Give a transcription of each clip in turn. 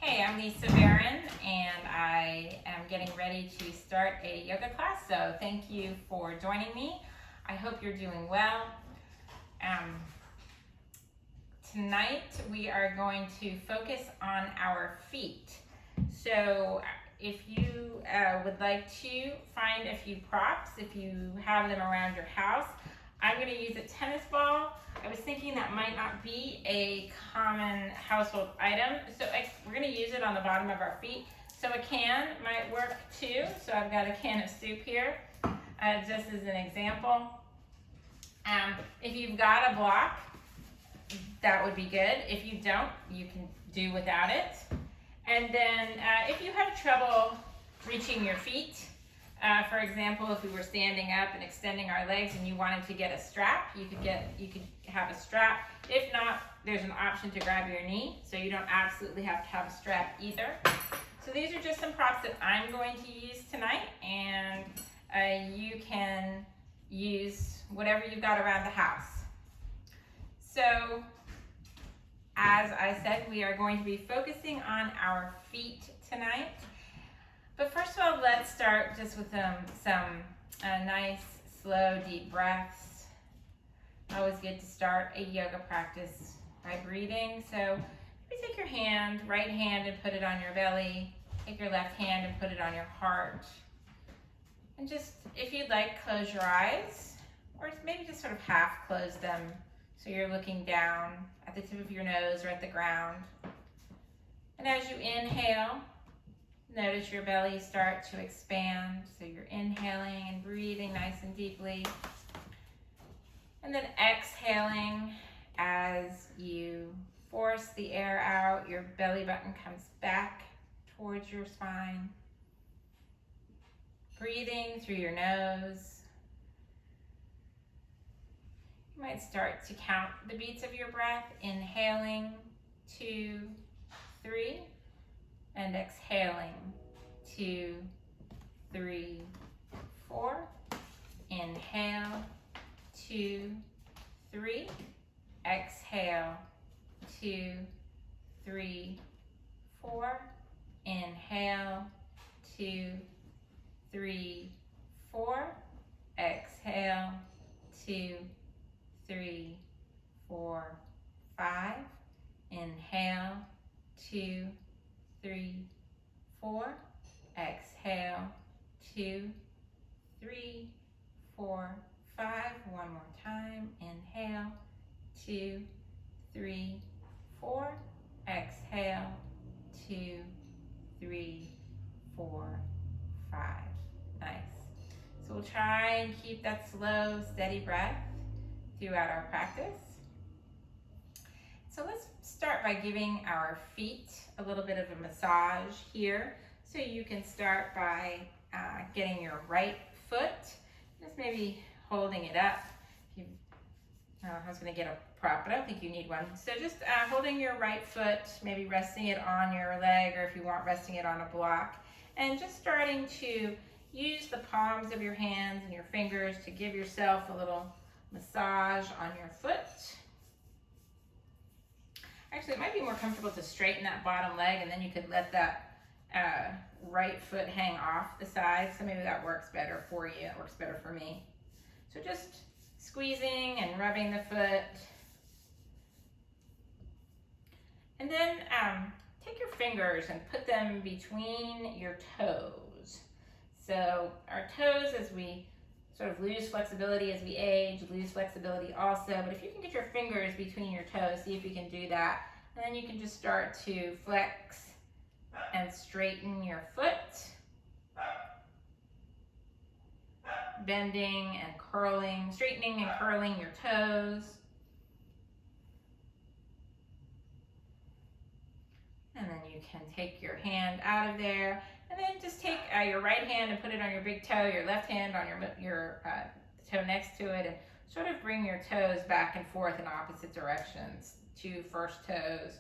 Hey, I'm Lisa Barron, and I am getting ready to start a yoga class, so thank you for joining me. I hope you're doing well. Tonight we are going to focus on our feet. So if you would like to find a few props, if you have them around your house, I'm going to use a tennis ball. I was thinking that might not be a common household item, so we're going to use it on the bottom of our feet. So a can might work too. So I've got a can of soup here, just as an example. If you've got a block, that would be good. If you don't, you can do without it. And then if you have trouble reaching your feet, for example, if we were standing up and extending our legs and you wanted to get a strap, you could have a strap. If not, there's an option to grab your knee, so you don't absolutely have to have a strap either. So these are just some props that I'm going to use tonight, and you can use whatever you've got around the house. So, as I said, we are going to be focusing on our feet tonight. But first of all, let's start just with some nice, slow, deep breaths. Always good to start a yoga practice by breathing. So maybe take your right hand and put it on your belly. Take your left hand and put it on your heart. And just, if you'd like, close your eyes, or maybe just sort of half close them so you're looking down at the tip of your nose or at the ground. And as you inhale, notice your belly start to expand. So you're inhaling and breathing nice and deeply. And then exhaling as you force the air out, your belly button comes back towards your spine. Breathing through your nose. You might start to count the beats of your breath, inhaling 2, 3, and exhaling 2, 3, 4. Inhale 2, 3. Exhale 2, 3, 4. Inhale 2, 3, 4. Exhale 2, 3, 4, 5. Inhale 2, 3, 4. Exhale 2, 3, 4, 5. One more time. Inhale 2, 3, 4. Exhale 2, 3, 4, 5. Nice. So we'll try and keep that slow, steady breath throughout our practice. So let's start by giving our feet a little bit of a massage here. So you can start by getting your right foot, just maybe holding it up. I was going to get a prop, but I don't think you need one. So just holding your right foot, maybe resting it on your leg, or if you want, resting it on a block. And just starting to use the palms of your hands and your fingers to give yourself a little massage on your foot. Actually, it might be more comfortable to straighten that bottom leg, and then you could let that right foot hang off the side. So maybe that works better for you. It works better for me. So just squeezing and rubbing the foot. And then take your fingers and put them between your toes. So our toes, as we sort of lose flexibility as we age, lose flexibility also. But if you can get your fingers between your toes, see if you can do that. And then you can just start to flex and straighten your foot. Bending and curling, straightening and curling your toes. And then you can take your hand out of there, and then just take your right hand and put it on your big toe, your left hand on your toe next to it, and sort of bring your toes back and forth in opposite directions. 2 first toes.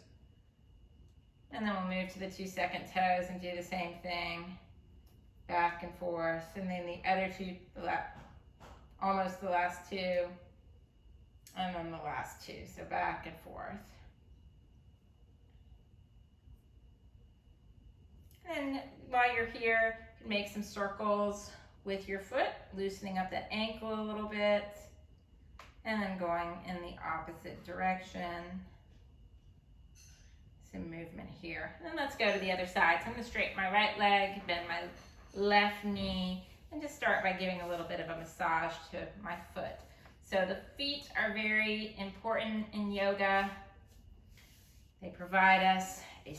And then we'll move to the 2 second toes and do the same thing. Back and forth. And then the other 2, almost the last 2. And then the last 2. So back and forth. while you're here, you can make some circles with your foot, loosening up that ankle a little bit, and then going in the opposite direction. Some movement here. And then let's go to the other side. So I'm going to straighten my right leg, bend my left knee, and just start by giving a little bit of a massage to my foot. So the feet are very important in yoga. They provide us a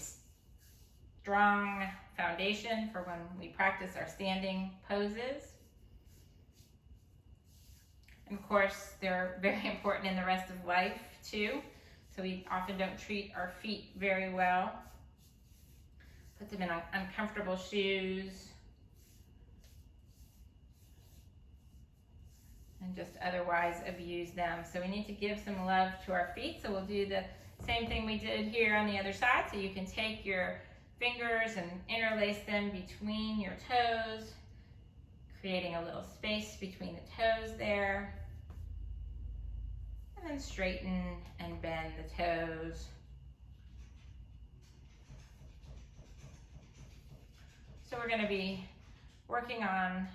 strong foundation for when we practice our standing poses. And of course, they're very important in the rest of life too. So we often don't treat our feet very well. Put them in uncomfortable shoes. And just otherwise abuse them. So we need to give some love to our feet. So we'll do the same thing we did here on the other side. So you can take your fingers and interlace them between your toes, creating a little space between the toes there. And then straighten and bend the toes. So we're going to be working on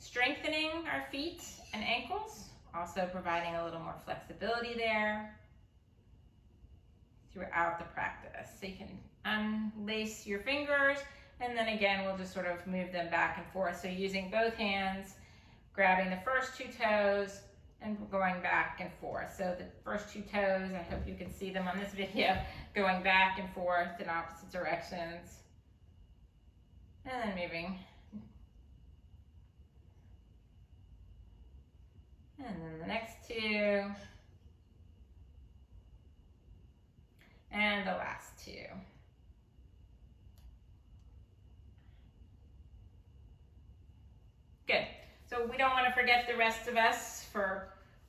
strengthening our feet and ankles, also providing a little more flexibility there throughout the practice. So you can unlace your fingers, and then again, we'll just sort of move them back and forth. So using both hands, grabbing the first two toes, and going back and forth. So the first two toes, I hope you can see them on this video, going back and forth in opposite directions. And then moving. And then the next two. And the last two. Good. So we don't want to forget the rest of us for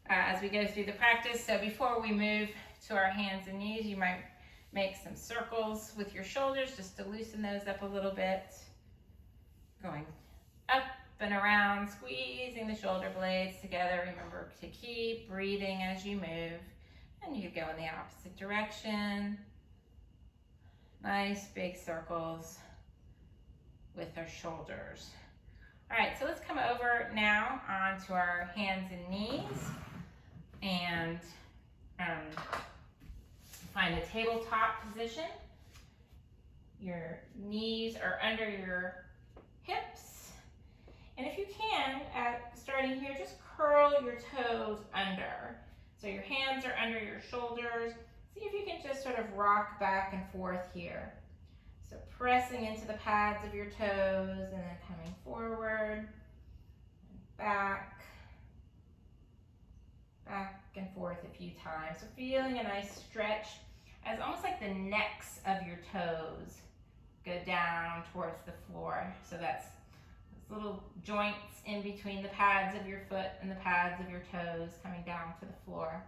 as we go through the practice. So before we move to our hands and knees, you might make some circles with your shoulders just to loosen those up a little bit. Going up and around, squeezing the shoulder blades together. Remember to keep breathing as you move. And you go in the opposite direction. Nice big circles with our shoulders. All right, so let's come over now onto our hands and knees and find a tabletop position. Your knees are under your hips. And if you can, starting here, just curl your toes under. So your hands are under your shoulders. See if you can just sort of rock back and forth here. So pressing into the pads of your toes and then coming forward, back and forth a few times. So feeling a nice stretch as almost like the necks of your toes go down towards the floor. So that's those little joints in between the pads of your foot and the pads of your toes coming down to the floor.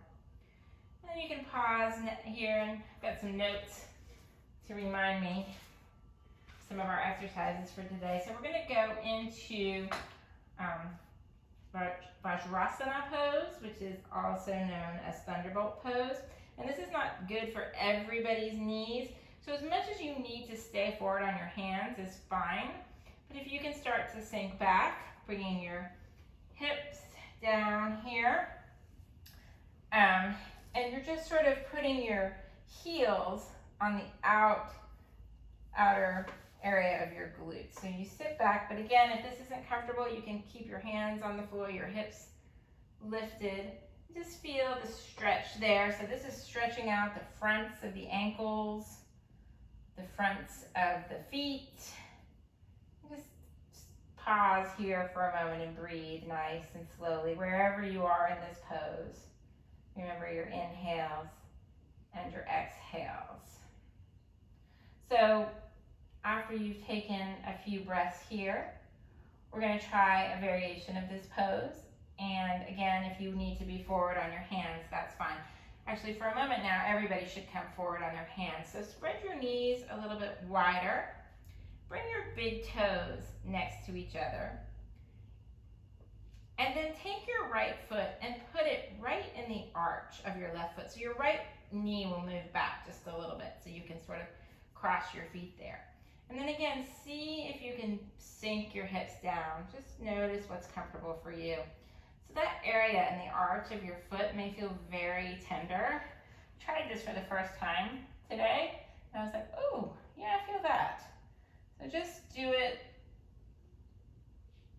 And you can pause here, and I've got some notes to remind me some of our exercises for today. So we're going to go into Vajrasana pose, which is also known as Thunderbolt pose. And this is not good for everybody's knees. So as much as you need to stay forward on your hands is fine. But if you can start to sink back, bringing your hips down here, and you're just sort of putting your heels on the outer area of your glutes. So you sit back, but again, if this isn't comfortable, you can keep your hands on the floor, your hips lifted. Just feel the stretch there. So this is stretching out the fronts of the ankles, the fronts of the feet. Just pause here for a moment and breathe nice and slowly wherever you are in this pose. Remember your inhales and your exhales. So after you've taken a few breaths here, we're going to try a variation of this pose. And again, if you need to be forward on your hands, that's fine. Actually, for a moment now, everybody should come forward on their hands. So spread your knees a little bit wider. Bring your big toes next to each other. And then take your right foot and put it right in the arch of your left foot. So your right knee will move back just a little bit so you can sort of cross your feet there. And then again, see if you can sink your hips down. Just notice what's comfortable for you. So that area in the arch of your foot may feel very tender. I tried this for the first time today, and I was like, oh, yeah, I feel that. So just do it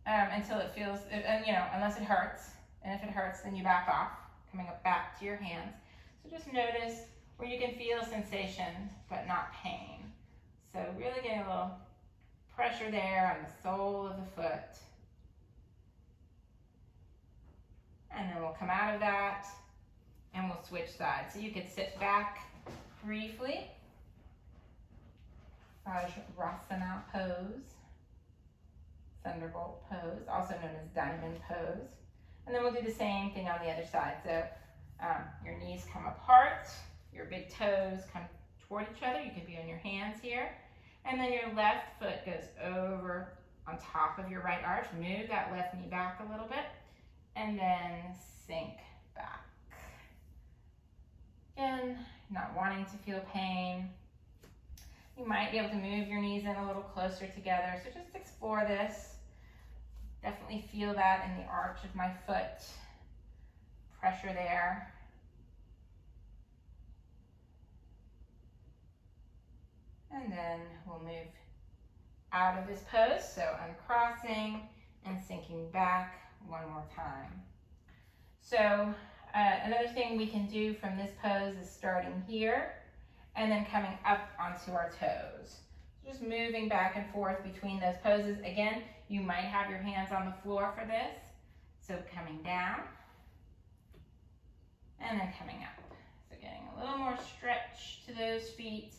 until it feels, unless it hurts. And if it hurts, then you back off, coming up back to your hands. So just notice where you can feel sensation, but not pain. So really getting a little pressure there on the sole of the foot. And then we'll come out of that and we'll switch sides. So you could sit back briefly. Vajrasana pose, thunderbolt pose, also known as diamond pose. And then we'll do the same thing on the other side. So your knees come apart, your big toes come toward each other. You could be on your hands here. And then your left foot goes over on top of your right arch. Move that left knee back a little bit. And then sink back. Again, not wanting to feel pain. You might be able to move your knees in a little closer together. So just explore this. Definitely feel that in the arch of my foot. Pressure there. And then we'll move out of this pose. So uncrossing and sinking back one more time. So another thing we can do from this pose is starting here and then coming up onto our toes. Just moving back and forth between those poses. Again, you might have your hands on the floor for this. So coming down and then coming up. So getting a little more stretch to those feet,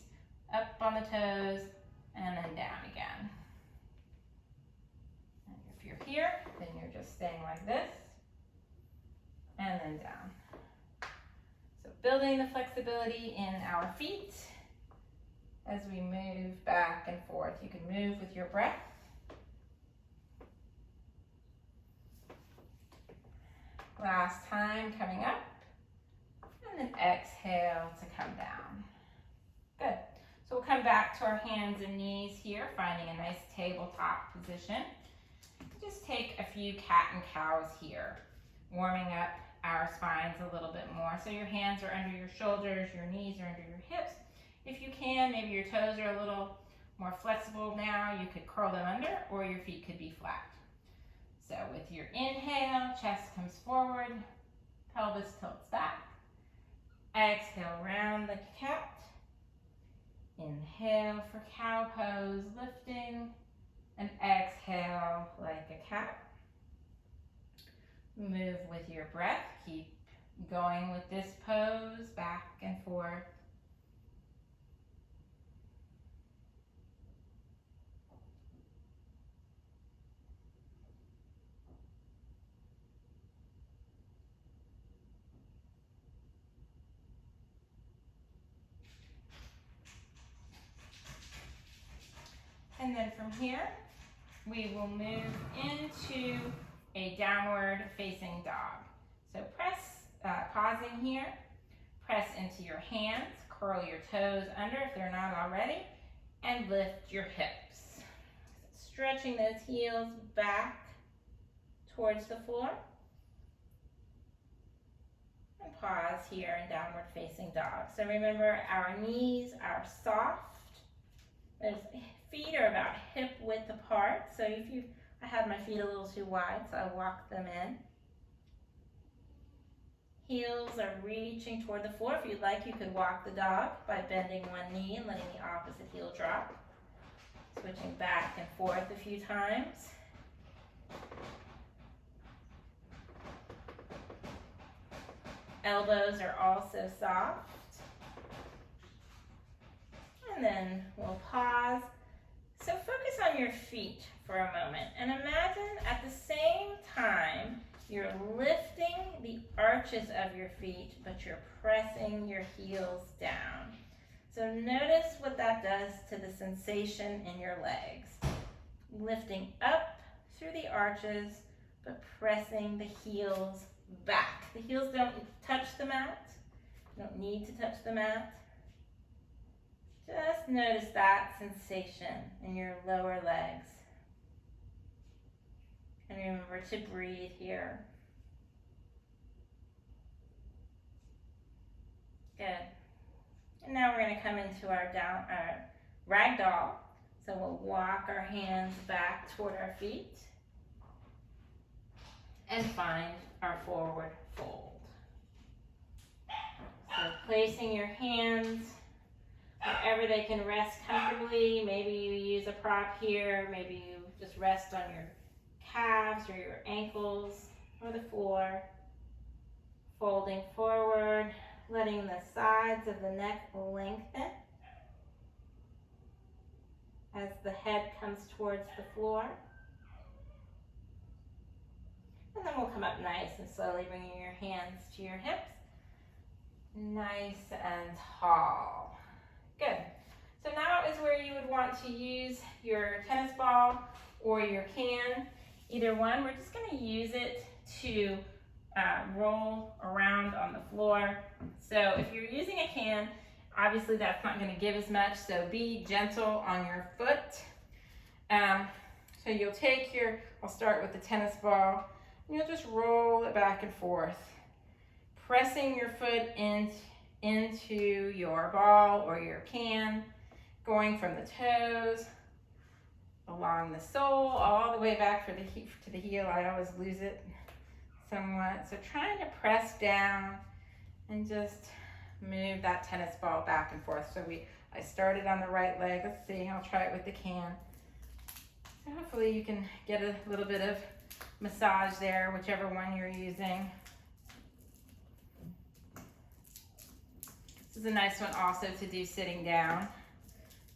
up on the toes, and then down again. And if you're here, then you're just staying like this, and then down. So building the flexibility in our feet as we move back and forth. You can move with your breath. Last time, coming up, and then exhale to come down. Good. So we'll come back to our hands and knees here, finding a nice tabletop position. Just take a few cat and cows here, warming up our spines a little bit more. So your hands are under your shoulders, your knees are under your hips. If you can, maybe your toes are a little more flexible now. You could curl them under, or your feet could be flat. So with your inhale, chest comes forward, pelvis tilts back. Exhale, round like a cat. Inhale for cow pose, lifting, and exhale like a cat. Move with your breath. Keep going with this pose, back and forth. And then from here, we will move into a downward facing dog. So pausing here, press into your hands, curl your toes under if they're not already, and lift your hips. Stretching those heels back towards the floor. And pause here in downward facing dog. So remember, our knees are soft. Those feet are about hip width apart. So I had my feet a little too wide, so I walked them in. Heels are reaching toward the floor. If you'd like, you could walk the dog by bending one knee and letting the opposite heel drop. Switching back and forth a few times. Elbows are also soft. And then we'll pause. So focus on your feet for a moment and imagine at the same time you're lifting the arches of your feet, but you're pressing your heels down. So notice what that does to the sensation in your legs. Lifting up through the arches, but pressing the heels back. The heels don't touch the mat. You don't need to touch the mat. Just just notice that sensation in your lower legs. And remember to breathe here. Good. And now we're going to come into our ragdoll. So we'll walk our hands back toward our feet and find our forward fold. So placing your hands wherever they can rest comfortably. Maybe you use a prop here. Maybe you just rest on your calves or your ankles or the floor. Folding forward, letting the sides of the neck lengthen as the head comes towards the floor. And then we'll come up nice and slowly bringing your hands to your hips. Nice and tall. Good. So now is where you would want to use your tennis ball or your can. Either one. We're just going to use it to roll around on the floor. So if you're using a can, obviously that's not going to give as much, so be gentle on your foot. So you'll take I'll start with the tennis ball, and you'll just roll it back and forth, pressing your foot into your ball or your can, going from the toes, along the sole, all the way back to the heel. I always lose it somewhat. So trying to press down and just move that tennis ball back and forth. So I started on the right leg. Let's see, I'll try it with the can. So hopefully you can get a little bit of massage there, whichever one you're using. This is a nice one also to do sitting down.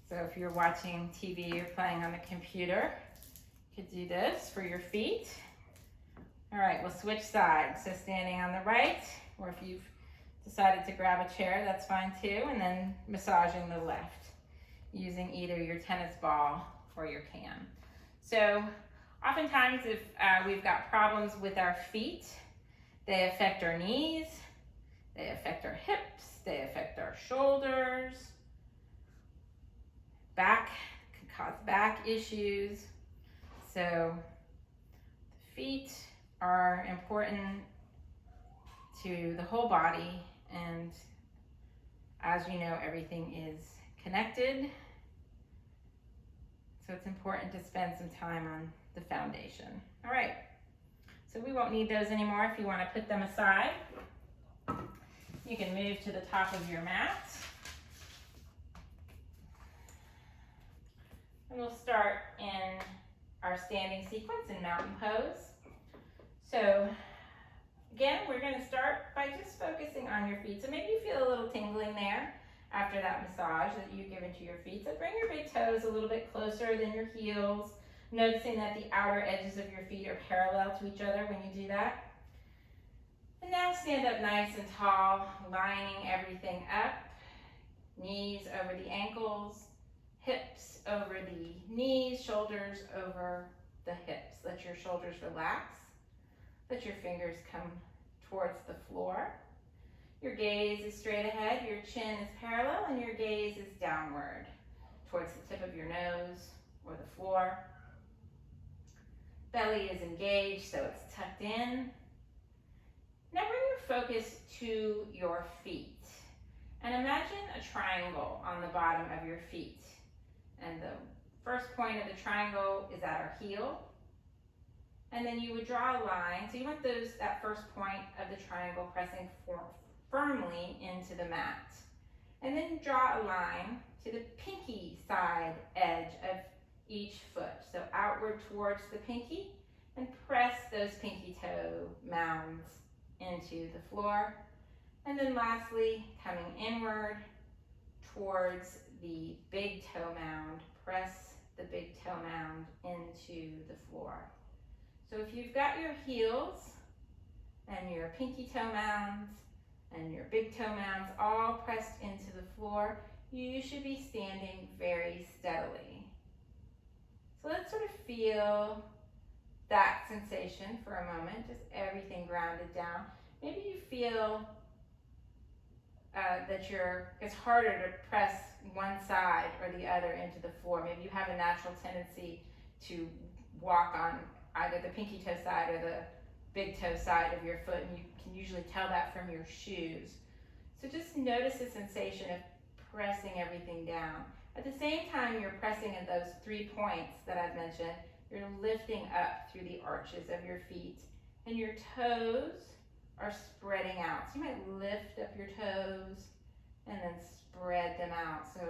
So if you're watching TV or playing on the computer, you could do this for your feet. All right, we'll switch sides. So standing on the right, or if you've decided to grab a chair, that's fine too, and then massaging the left using either your tennis ball or your can. So oftentimes if we've got problems with our feet, they affect our knees, they affect our hips, they affect our shoulders. Back can cause back issues. So the feet are important to the whole body, and as you know, everything is connected. So it's important to spend some time on the foundation. All right, so we won't need those anymore. If you want to put them aside, you can move to the top of your mat. And we'll start in our standing sequence in mountain pose. So again, we're going to start by just focusing on your feet. So maybe you feel a little tingling there after that massage that you've given to your feet. So bring your big toes a little bit closer than your heels, noticing that the outer edges of your feet are parallel to each other when you do that. And now stand up nice and tall, lining everything up. Knees over the ankles, hips over the knees, shoulders over the hips. Let your shoulders relax. Let your fingers come towards the floor. Your gaze is straight ahead, your chin is parallel, and your gaze is downward towards the tip of your nose or the floor. Belly is engaged, so it's tucked in. Now bring your focus to your feet. And imagine a triangle on the bottom of your feet. And the first point of the triangle is at our heel. And then you would draw a line. So you want that first point of the triangle pressing firmly into the mat. And then draw a line to the pinky side edge of each foot. So outward towards the pinky, and press those pinky toe mounds into the floor. And then lastly, coming inward towards the big toe mound, press the big toe mound into the floor. So if you've got your heels and your pinky toe mounds and your big toe mounds all pressed into the floor, you should be standing very steadily. So let's sort of feel that sensation for a moment, just everything grounded down. Maybe you feel it's harder to press one side or the other into the floor. Maybe you have a natural tendency to walk on either the pinky toe side or the big toe side of your foot, and you can usually tell that from your shoes. So just notice the sensation of pressing everything down. At the same time you're pressing in those 3 points that I've mentioned, you're lifting up through the arches of your feet, and your toes are spreading out. So you might lift up your toes and then spread them out. So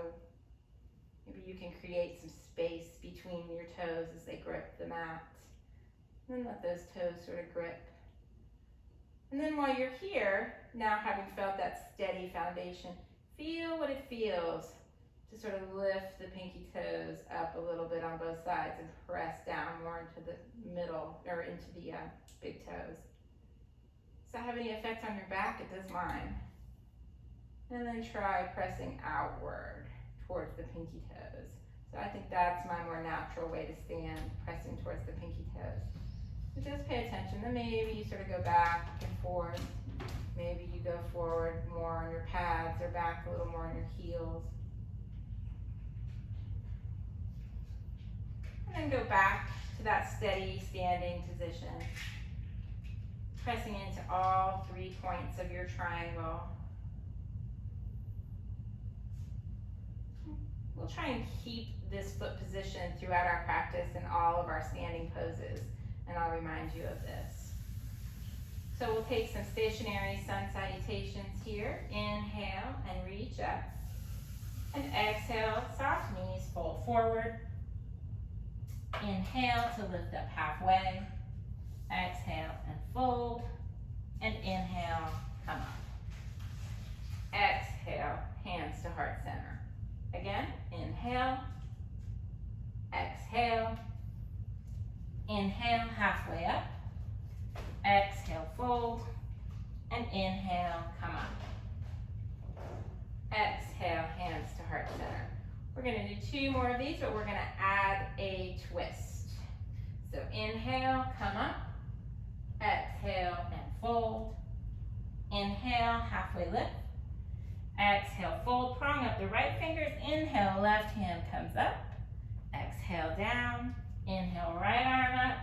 maybe you can create some space between your toes as they grip the mat. And then let those toes sort of grip. And then while you're here, now having felt that steady foundation, feel what it feels to sort of lift the pinky toes up a little bit on both sides and press down more into the middle or into the big toes. Does that have any effect on your back? It does mine. And then try pressing outward towards the pinky toes. So I think that's my more natural way to stand, pressing towards the pinky toes. So just pay attention. Then maybe you sort of go back and forth. Maybe you go forward more on your pads or back a little more on your heels. And then go back to that steady standing position, pressing into all 3 points of your triangle. We'll try and keep this foot position throughout our practice in all of our standing poses, and I'll remind you of this. So we'll take some stationary sun salutations here. Inhale and reach up. And exhale, soft knees, fold forward. Inhale to lift up halfway. Exhale and fold. And inhale, come up. Exhale, hands to heart center. Again, inhale. Exhale. Inhale, halfway up. Exhale, fold. And inhale, come up. Exhale, hands to heart center. We're going to do 2 more of these, but we're going to add a twist. So inhale, come up. Exhale and fold. Inhale, halfway lift. Exhale, fold, prong up the right fingers. Inhale, left hand comes up. Exhale, down. Inhale, right arm up.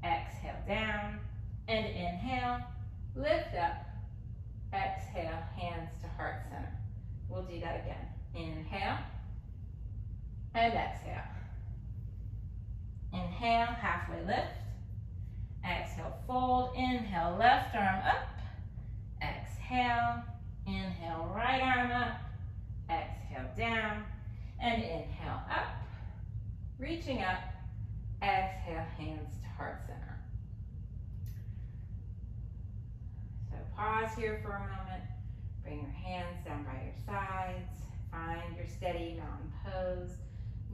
Exhale, down. And inhale, lift up. Exhale, hands to heart center. We'll do that again. Inhale. And exhale. Inhale, halfway lift. Exhale, fold. Inhale, left arm up. Exhale. Inhale, right arm up. Exhale, down. And inhale, up. Reaching up. Exhale, hands to heart center. So pause here for a moment. Bring your hands down by your sides. Find your steady mountain pose.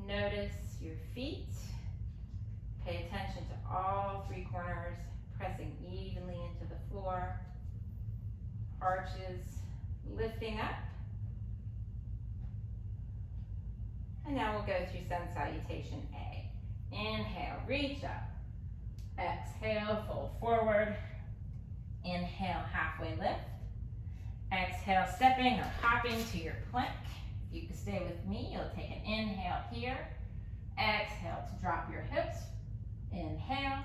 Notice your feet. Pay attention to all 3 corners, pressing evenly into the floor. Arches lifting up. And now we'll go through sun salutation A. Inhale, reach up. Exhale, fold forward. Inhale, halfway lift. Exhale, stepping or hopping to your plank. If you can stay with me, you'll take an inhale here. Exhale to drop your hips. Inhale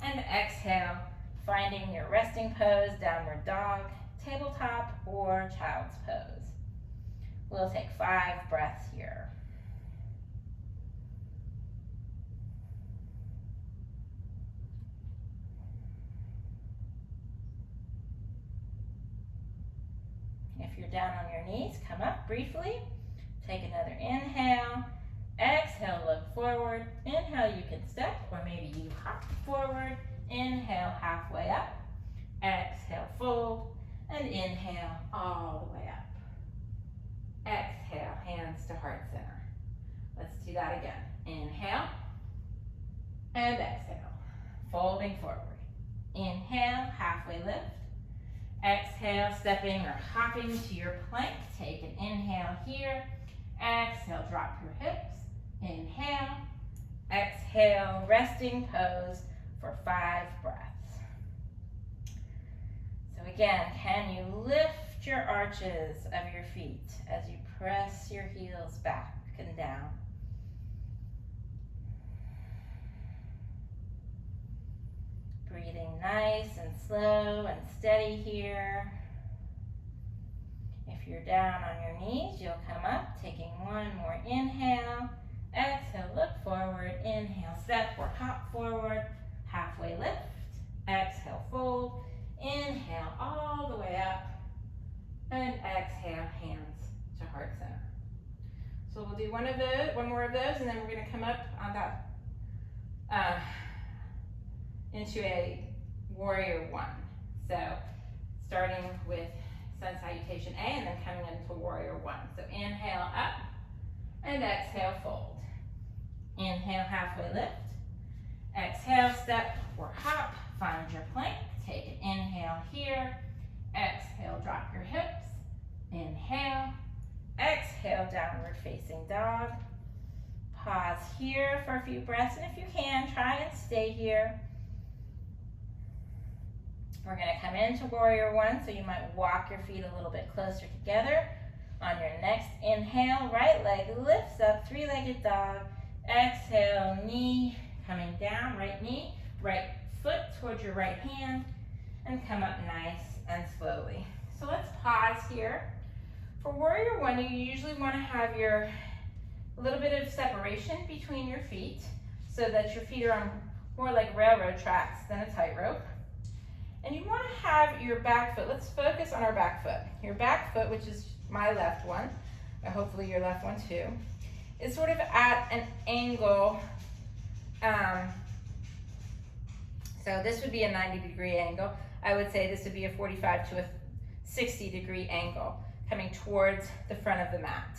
and exhale, finding your resting pose, downward dog, tabletop, or child's pose. We'll take 5 breaths here. If you're down on your knees, come up briefly. Take another inhale. Exhale, look forward. Inhale, you can step, or maybe you hop forward. Inhale, halfway up. Exhale, fold. And inhale, all the way up. Exhale, hands to heart center. Let's do that again. Inhale. And exhale. Folding forward. Inhale, halfway lift. Exhale, stepping or hopping to your plank. Take an inhale here. Exhale, drop your hips. Inhale. Exhale, resting pose for 5 breaths. So again, can you lift lift your arches of your feet as you press your heels back and down. Breathing nice and slow and steady here. If you're down on your knees, you'll come up, taking one more inhale. Exhale, look forward. Inhale, step or hop forward. Halfway lift. Exhale, fold. Inhale all the way up. And exhale, hands to heart center. So we'll do one more of those, and then we're going to come up on that into a warrior one. So starting with sun salutation A and then coming into warrior one. So inhale up and exhale fold. Inhale halfway lift. Exhale step or hop. Find your plank. Take an inhale here. Exhale drop your hips. Inhale. Exhale downward facing dog. Pause here for a few breaths, and if you can, try and stay here. We're going to come into warrior one, so you might walk your feet a little bit closer together. On your next inhale, right leg lifts up, three-legged dog. Exhale, knee coming down, right knee, right foot towards your right hand, and come up nice and slowly. So let's pause here. For warrior one, you usually want to have a little bit of separation between your feet so that your feet are on more like railroad tracks than a tightrope. And you want to have your back foot, let's focus on our back foot. Your back foot, which is my left one, or hopefully your left one too, is sort of at an angle. So this would be a 90-degree angle. I would say this would be a 45 to a 60-degree angle coming towards the front of the mat.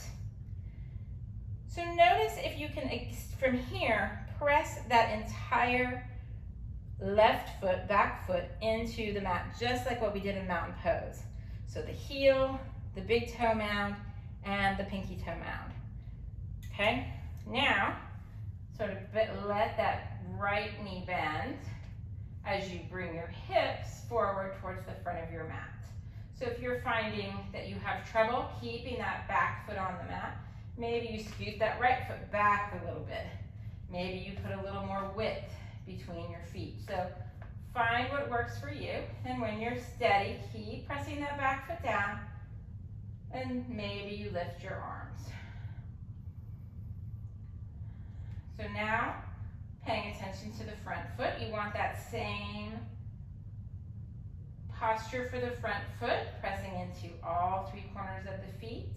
So notice if you can, from here, press that entire left foot, back foot into the mat, just like what we did in mountain pose. So the heel, the big toe mound, and the pinky toe mound. Okay, now sort of let that right knee bend as you bring your hips forward towards the front of your mat. So if you're finding that you have trouble keeping that back foot on the mat, maybe you scoot that right foot back a little bit. Maybe you put a little more width between your feet. So find what works for you, and when you're steady, keep pressing that back foot down, and maybe you lift your arms. So now, paying attention to the front foot, you want that same posture for the front foot, pressing into all three corners of the feet,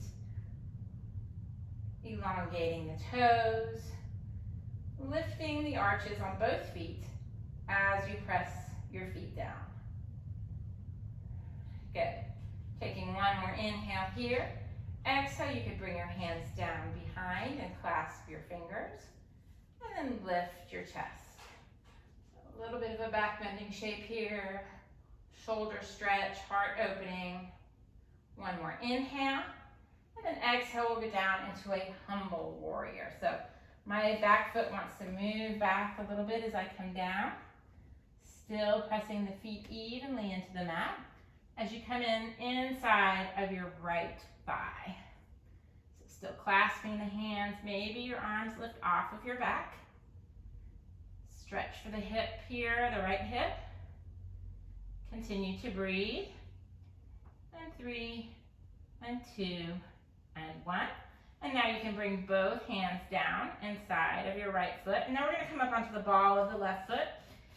elongating the toes, lifting the arches on both feet as you press your feet down. Good. Taking one more inhale here. Exhale, you could bring your hands down behind and clasp your fingers, and then lift your chest. A little bit of a back bending shape here. Shoulder stretch, heart opening. One more inhale, and then exhale, we'll go down into a humble warrior. So my back foot wants to move back a little bit as I come down, still pressing the feet evenly into the mat as you come in inside of your right thigh. So still clasping the hands, maybe your arms lift off of your back. Stretch for the hip here, the right hip. Continue to breathe. And 3, and 2, and 1. And now you can bring both hands down inside of your right foot. And now we're going to come up onto the ball of the left foot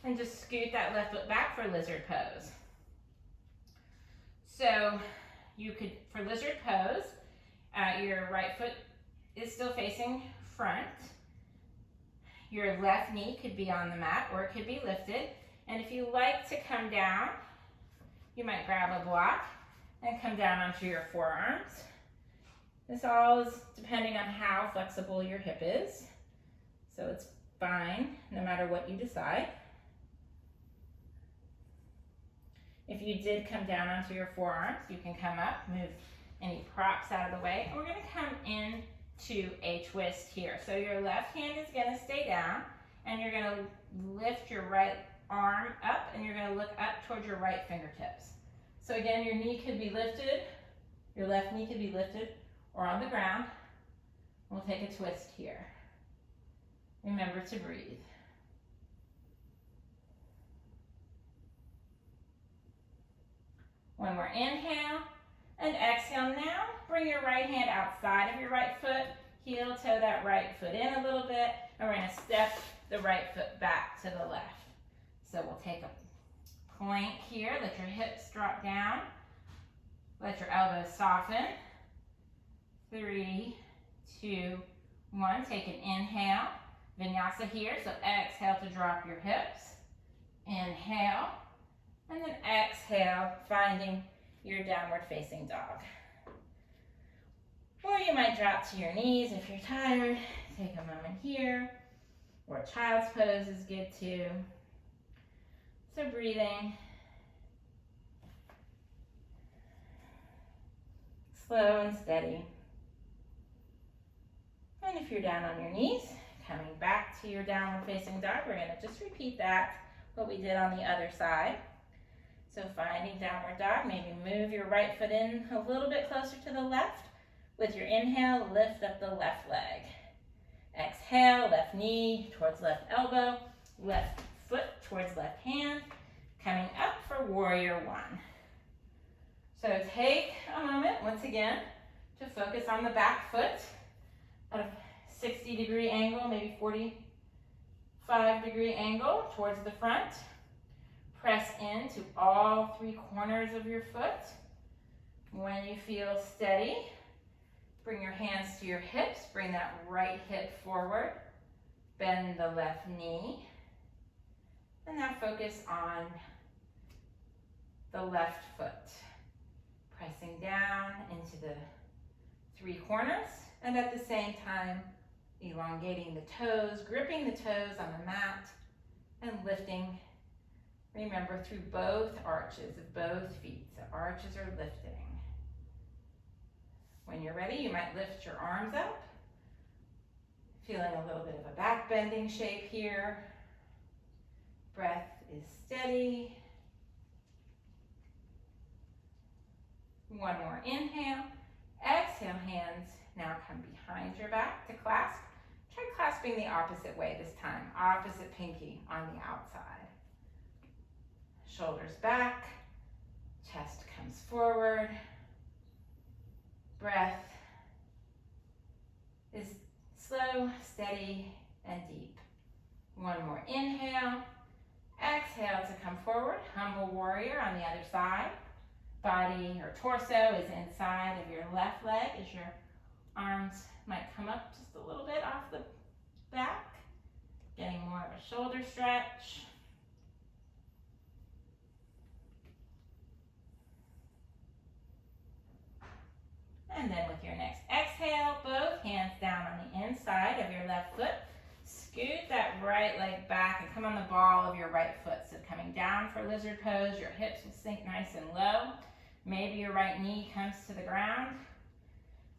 and just scoot that left foot back for lizard pose. So you could, for lizard pose, your right foot is still facing front. Your left knee could be on the mat or it could be lifted. And if you like to come down, you might grab a block and come down onto your forearms. This all is depending on how flexible your hip is. So it's fine no matter what you decide. If you did come down onto your forearms, you can come up, move any props out of the way. And we're going to come into a twist here. So your left hand is going to stay down, and you're going to lift your right arm up, and you're going to look up towards your right fingertips. So again, your knee could be lifted Your left knee could be lifted or on the ground. We'll take a twist here. Remember to breathe. One more inhale and exhale. Now bring your right hand outside of your right foot. Heel toe that right foot in a little bit. And we're going to step the right foot back to the left. So we'll take a plank here. Let your hips drop down. Let your elbows soften. 3, 2, 1. Take an inhale. Vinyasa here. So exhale to drop your hips. Inhale. And then exhale, finding your downward facing dog. Or you might drop to your knees if you're tired. Take a moment here. Or child's pose is good too. So breathing. Slow and steady. And if you're down on your knees, coming back to your downward facing dog, we're going to just repeat that, what we did on the other side. So finding downward dog, maybe move your right foot in a little bit closer to the left. With your inhale, lift up the left leg. Exhale, left knee towards left elbow, left foot towards left hand. Coming up for warrior one. So take a moment, once again, to focus on the back foot at a 60-degree angle, maybe 45-degree angle towards the front. Press into all 3 corners of your foot. When you feel steady, bring your hands to your hips. Bring that right hip forward. Bend the left knee. And now focus on the left foot. Pressing down into the 3 corners. And at the same time, elongating the toes, gripping the toes on the mat, and lifting. Remember, through both arches of both feet. The arches are lifting. When you're ready, you might lift your arms up. Feeling a little bit of a back bending shape here. Breath is steady. One more inhale. Exhale, hands now come behind your back to clasp. Try clasping the opposite way this time. Opposite pinky on the outside. Shoulders back, chest comes forward. Breath is slow, steady, and deep. One more inhale. Exhale to come forward. Humble warrior on the other side. Body or torso is inside of your left leg as your arms might come up just a little bit off the back. Getting more of a shoulder stretch. And then with your next exhale, both hands down on the inside of your left foot. Scoot that right leg back and come on the ball of your right foot. So coming down for lizard pose, your hips will sink nice and low. Maybe your right knee comes to the ground.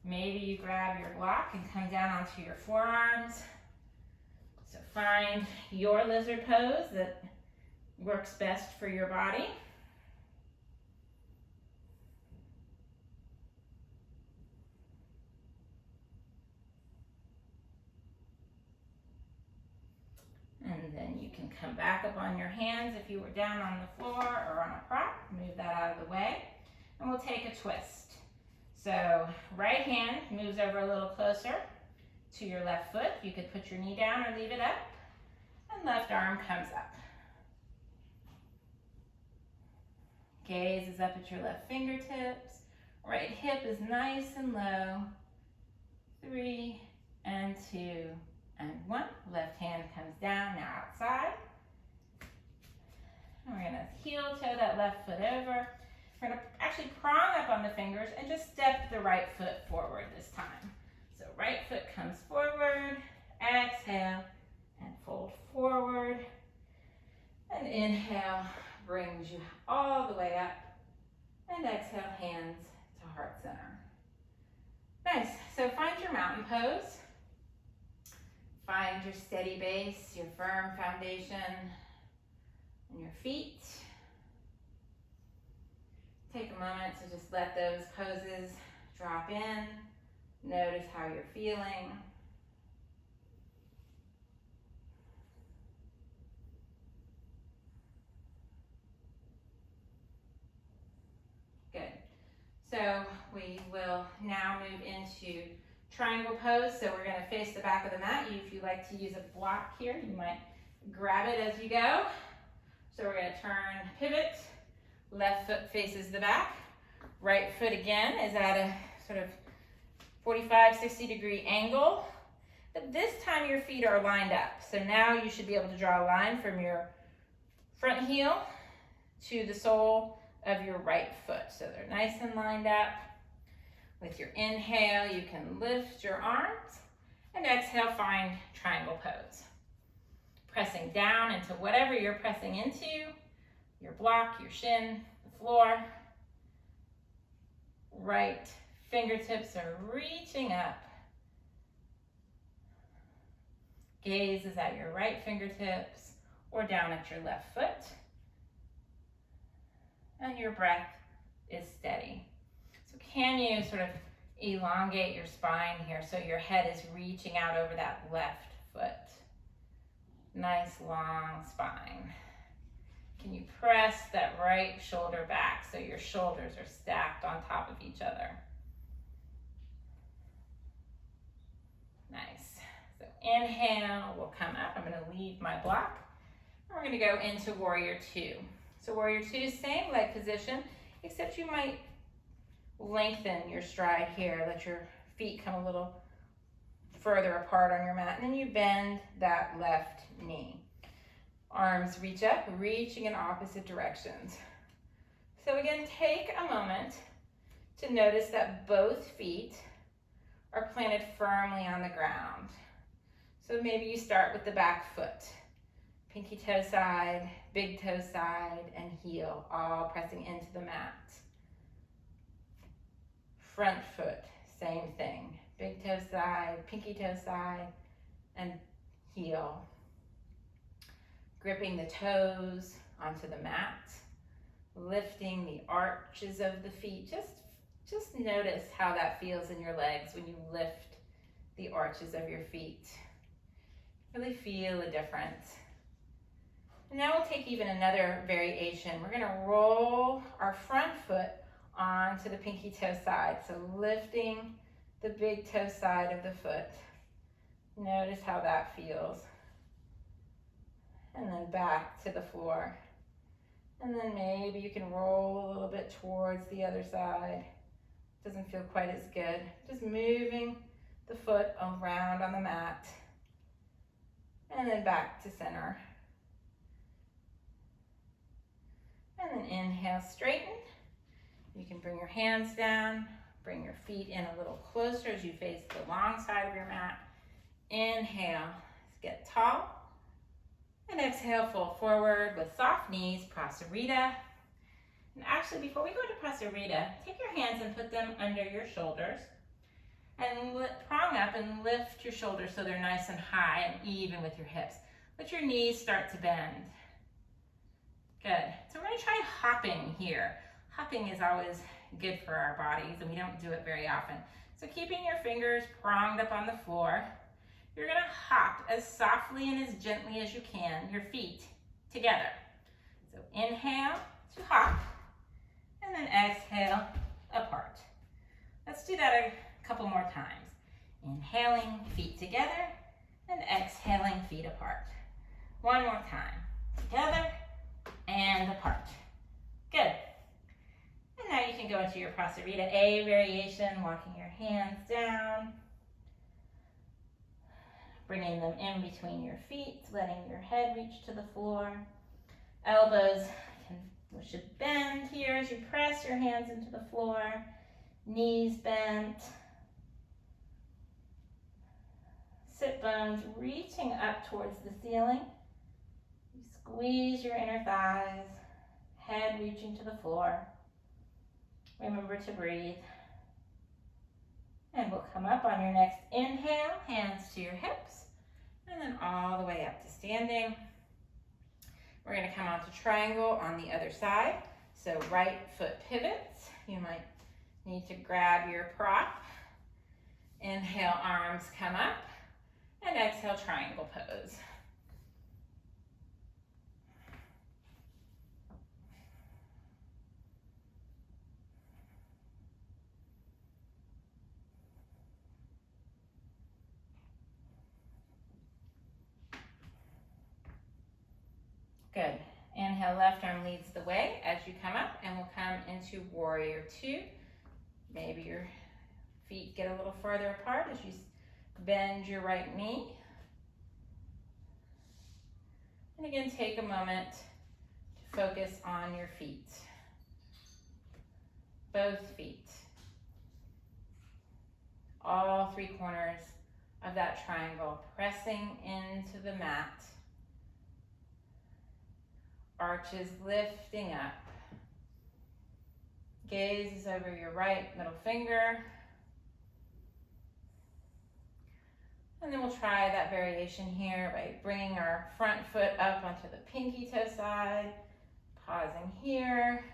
Maybe you grab your block and come down onto your forearms. So find your lizard pose that works best for your body. And then you can come back up on your hands if you were down on the floor or on a prop. Move that out of the way. And we'll take a twist. So right hand moves over a little closer to your left foot. You could put your knee down or leave it up. And left arm comes up. Gaze is up at your left fingertips. Right hip is nice and low. 3 and 2 and 1. Left hand comes down, now outside. And we're gonna heel toe that left foot over. We're gonna actually prong up on the fingers and just step the right foot forward this time. So right foot comes forward, exhale, and fold forward. And inhale brings you all the way up. And exhale, hands to heart center. Nice, so find your mountain pose. Find your steady base, your firm foundation, and your feet. Take a moment to just let those poses drop in. Notice how you're feeling. Good. So we will now move into triangle pose. So we're going to face the back of the mat. If you like to use a block here, you might grab it as you go. So we're going to turn, pivot, left foot faces the back, right foot again is at a sort of 45, 60 degree angle. But this time your feet are lined up. So now you should be able to draw a line from your front heel to the sole of your right foot. So they're nice and lined up. With your inhale, you can lift your arms, and exhale, find triangle pose. Pressing down into whatever you're pressing into, your block, your shin, the floor. Right fingertips are reaching up. Gaze is at your right fingertips or down at your left foot. And your breath is steady. So can you sort of elongate your spine here so your head is reaching out over that left foot? Nice long spine. Can you press that right shoulder back so your shoulders are stacked on top of each other? Nice. So inhale, we'll come up. I'm going to leave my block. We're going to go into warrior two. So warrior two, same leg position, except you might lengthen your stride here. Let your feet come a little further apart on your mat, and then you bend that left knee. Arms reach up, reaching in opposite directions. So again, take a moment to notice that both feet are planted firmly on the ground. So maybe you start with the back foot. Pinky toe side, big toe side, and heel, all pressing into the mat. Front foot, same thing. Big toe side, pinky toe side, and heel. Gripping the toes onto the mat, lifting the arches of the feet. Just notice how that feels in your legs when you lift the arches of your feet. Really feel a difference. And now we'll take even another variation. We're gonna roll our front foot onto the pinky toe side. So lifting the big toe side of the foot. Notice how that feels. And then back to the floor. And then maybe you can roll a little bit towards the other side. Doesn't feel quite as good. Just moving the foot around on the mat. And then back to center. And then inhale, straighten. You can bring your hands down, bring your feet in a little closer as you face the long side of your mat. Inhale, get tall. And exhale, fold forward with soft knees, Prasarita. And actually, before we go to Prasarita, take your hands and put them under your shoulders. And prong up and lift your shoulders so they're nice and high and even with your hips. Let your knees start to bend. Good. So we're going to try hopping here. Hopping is always good for our bodies, and we don't do it very often. So keeping your fingers pronged up on the floor, you're going to hop as softly and as gently as you can, your feet together. So inhale to hop, and then exhale apart. Let's do that a couple more times. Inhaling, feet together, and exhaling, feet apart. One more time. Together and apart. Good. And now you can go into your Prasarita A variation, walking your hands down, bringing them in between your feet, letting your head reach to the floor. Elbows should bend here as you press your hands into the floor. Knees bent. Sit bones reaching up towards the ceiling. You squeeze your inner thighs, head reaching to the floor. Remember to breathe. And we'll come up on your next inhale, hands to your hips, and then all the way up to standing. We're going to come onto triangle on the other side. So right foot pivots. You might need to grab your prop. Inhale, arms come up, and exhale, triangle pose. Good. Inhale, left arm leads the way as you come up, and we'll come into warrior two. Maybe your feet get a little further apart as you bend your right knee. And again, take a moment to focus on your feet. Both feet. All three corners of that triangle pressing into the mat. Arches lifting up. Gaze is over your right middle finger. And then we'll try that variation here by bringing our front foot up onto the pinky toe side, pausing here,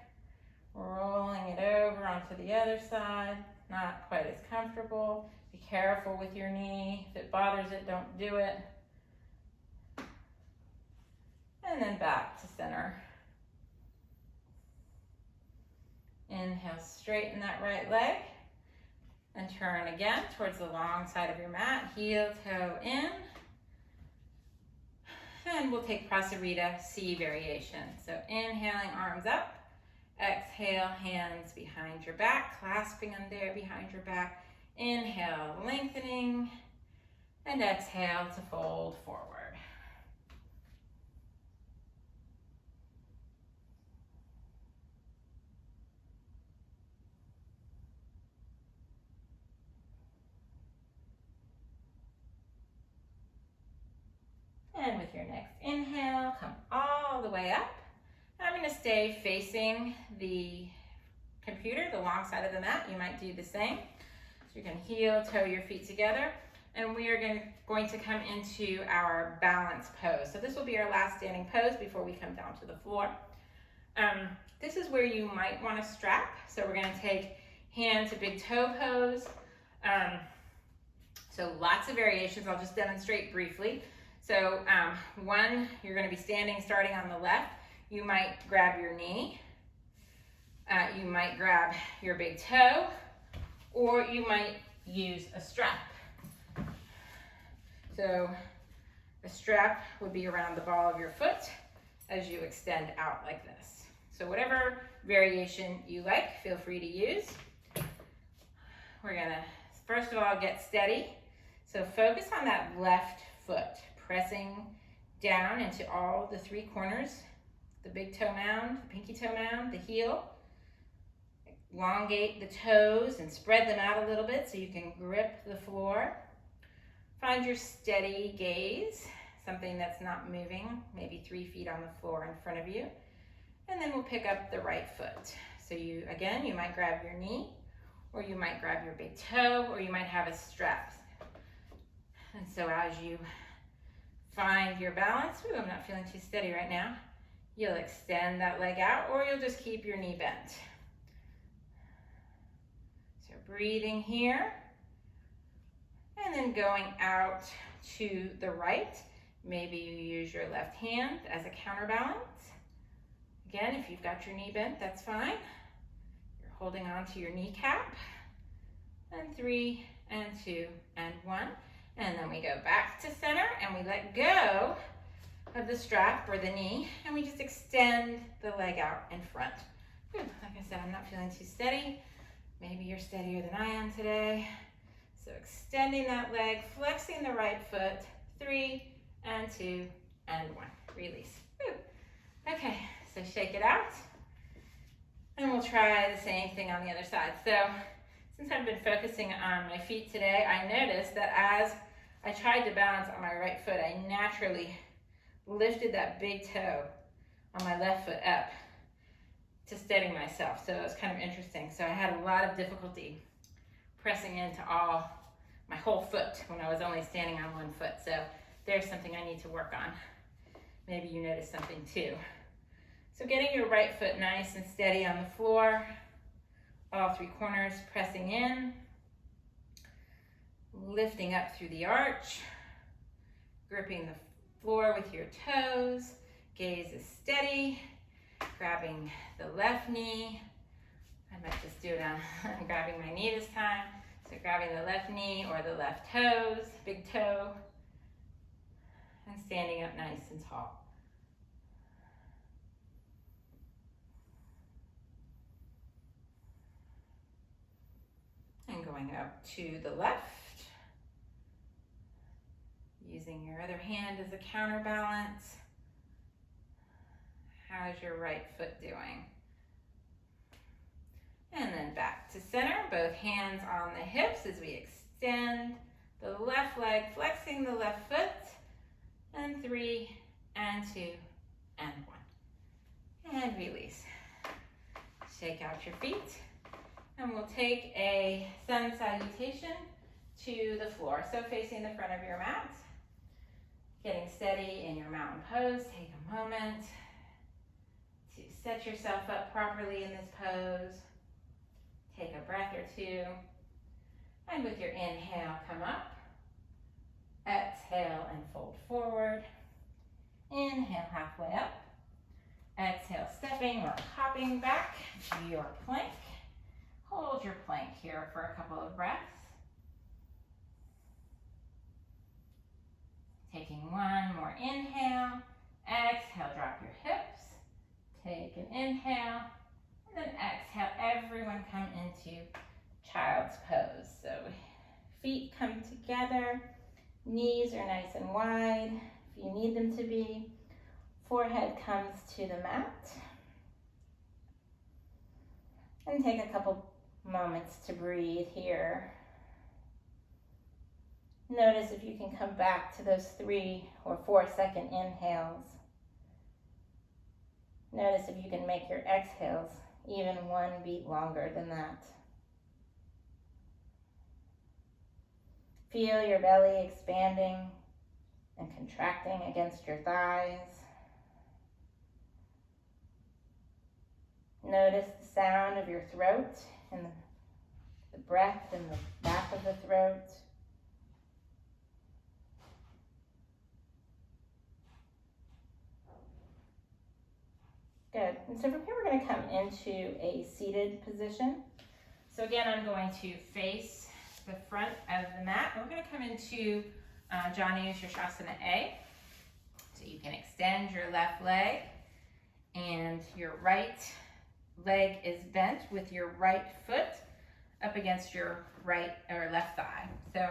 rolling it over onto the other side. Not quite as comfortable. Be careful with your knee. If it bothers it, don't do it. And then back to center. Inhale, straighten that right leg. And turn again towards the long side of your mat. Heel, toe in. And we'll take Prasarita C variation. So inhaling, arms up. Exhale, hands behind your back, clasping them there behind your back. Inhale, lengthening. And exhale to fold forward. And with your next inhale, come all the way up. And I'm going to stay facing the computer, the long side of the mat. You might do the same. So you can heel, toe your feet together. And we are going to come into our balance pose. So this will be our last standing pose before we come down to the floor. This is where you might want to strap. So we're going to take hand to big toe pose. So lots of variations. I'll just demonstrate briefly. So one, you're going to be standing starting on the left. You might grab your knee. You might grab your big toe, or you might use a strap. So a strap would be around the ball of your foot as you extend out like this. So whatever variation you like, feel free to use. We're going to, first of all, get steady. So focus on that left foot, pressing down into all the three corners, the big toe mound, the pinky toe mound, the heel. Elongate the toes and spread them out a little bit so you can grip the floor. Find your steady gaze, something that's not moving, maybe 3 feet on the floor in front of you. And then we'll pick up the right foot. So you might grab your knee, or you might grab your big toe, or you might have a strap. And so as you find your balance, I'm not feeling too steady right now, you'll extend that leg out, or you'll just keep your knee bent. So breathing here, and then going out to the right. Maybe you use your left hand as a counterbalance. Again, if you've got your knee bent, that's fine. You're holding on to your kneecap. And 3, and 2, and 1. And then we go back to center, and we let go of the strap or the knee, and we just extend the leg out in front. Like I said, I'm not feeling too steady. Maybe you're steadier than I am today. So extending that leg, flexing the right foot, 3, and 2, and 1. Release. Okay, so shake it out. And we'll try the same thing on the other side. So since I've been focusing on my feet today, I noticed that as I tried to balance on my right foot, I naturally lifted that big toe on my left foot up to steady myself. So it was kind of interesting. So I had a lot of difficulty pressing into my whole foot when I was only standing on one foot. So there's something I need to work on. Maybe you noticed something too. So getting your right foot nice and steady on the floor, all three corners pressing in, lifting up through the arch, gripping the floor with your toes, gaze is steady, grabbing the left knee. I might just do it on grabbing my knee this time. So grabbing the left knee or the left toes, big toe, and standing up nice and tall. And going up to the left, using your other hand as a counterbalance. How is your right foot doing? And then back to center, both hands on the hips as we extend the left leg, flexing the left foot, and 3, and 2, and 1. And release. Shake out your feet, and we'll take a sun salutation to the floor. So facing the front of your mat, getting steady in your mountain pose. Take a moment to set yourself up properly in this pose. Take a breath or two, and with your inhale, come up. Exhale and fold forward. Inhale, halfway up. Exhale, stepping or hopping back to your plank. Hold your plank here for a couple of breaths. Taking one more inhale. Exhale, drop your hips. Take an inhale. And then exhale, everyone come into child's pose. So feet come together, knees are nice and wide if you need them to be. Forehead comes to the mat. And take a couple moments to breathe here. Notice if you can come back to those 3 or 4 second inhales. Notice if you can make your exhales even 1 beat longer than that. Feel your belly expanding and contracting against your thighs. Notice the sound of your throat and the breath in the back of the throat. Good. And so from here we're going to come into a seated position. So again, I'm going to face the front of the mat. We're going to come into Janu Sirsasana A. So you can extend your left leg and your right leg is bent with your right foot up against your right or left thigh. So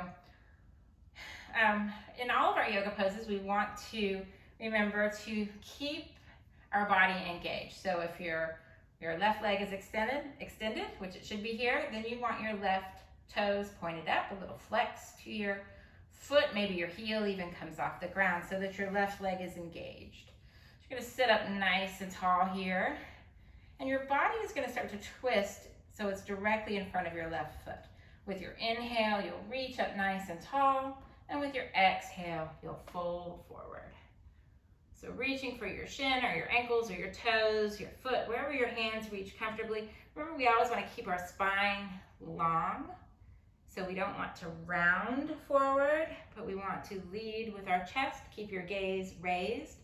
in all of our yoga poses, we want to remember to keep our body engaged. So if your left leg is extended, which it should be here, then you want your left toes pointed up, a little flex to your foot, maybe your heel even comes off the ground so that your left leg is engaged. You're gonna sit up nice and tall here, and your body is gonna start to twist so it's directly in front of your left foot. With your inhale, you'll reach up nice and tall, and with your exhale, you'll fold forward. So reaching for your shin or your ankles or your toes, your foot, wherever your hands reach comfortably. Remember, we always want to keep our spine long. So we don't want to round forward, but we want to lead with our chest. Keep your gaze raised,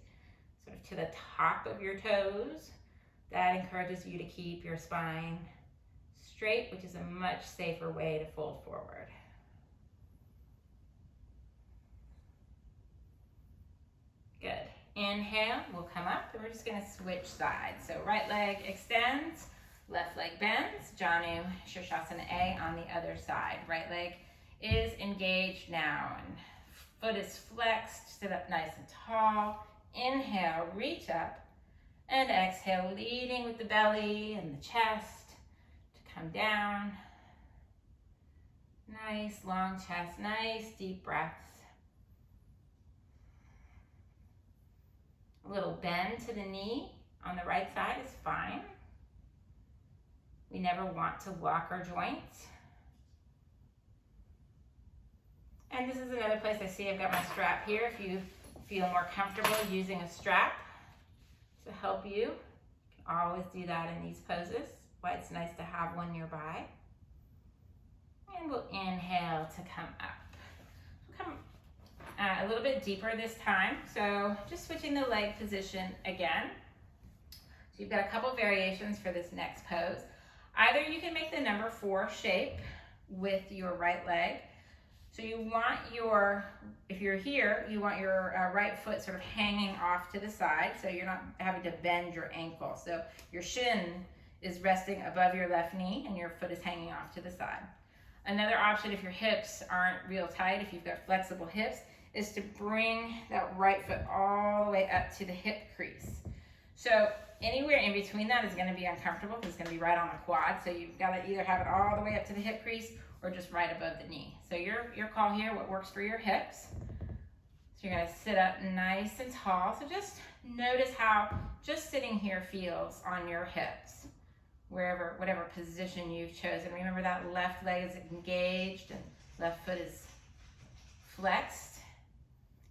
sort of to the top of your toes. That encourages you to keep your spine straight, which is a much safer way to fold forward. Good. Inhale, we'll come up and we're just gonna switch sides. So right leg extends, left leg bends, Janu Sirsasana A on the other side. Right leg is engaged now and foot is flexed, sit up nice and tall. Inhale, reach up, and exhale, leading with the belly and the chest to come down. Nice long chest, nice deep breaths. A little bend to the knee on the right side is fine. We never want to lock our joints. And this is another place I see I've got my strap here. If you feel more comfortable using a strap to help you, you can always do that in these poses. why it's nice to have one nearby. And we'll inhale to come up. Come a little bit deeper this time. So just switching the leg position again. So you've got a couple variations for this next pose. Either you can make the number 4 shape with your right leg. So you want your, if you're here, you want your right foot sort of hanging off to the side, so you're not having to bend your ankle. So your shin is resting above your left knee and your foot is hanging off to the side. Another option, if your hips aren't real tight, if you've got flexible hips, is to bring that right foot all the way up to the hip crease. So anywhere in between that is going to be uncomfortable because it's going to be right on the quad. So you've got to either have it all the way up to the hip crease or just right above the knee. So your call here, what works for your hips. So you're going to sit up nice and tall. So just notice how just sitting here feels on your hips, whatever position you've chosen. Remember that left leg is engaged and left foot is flexed.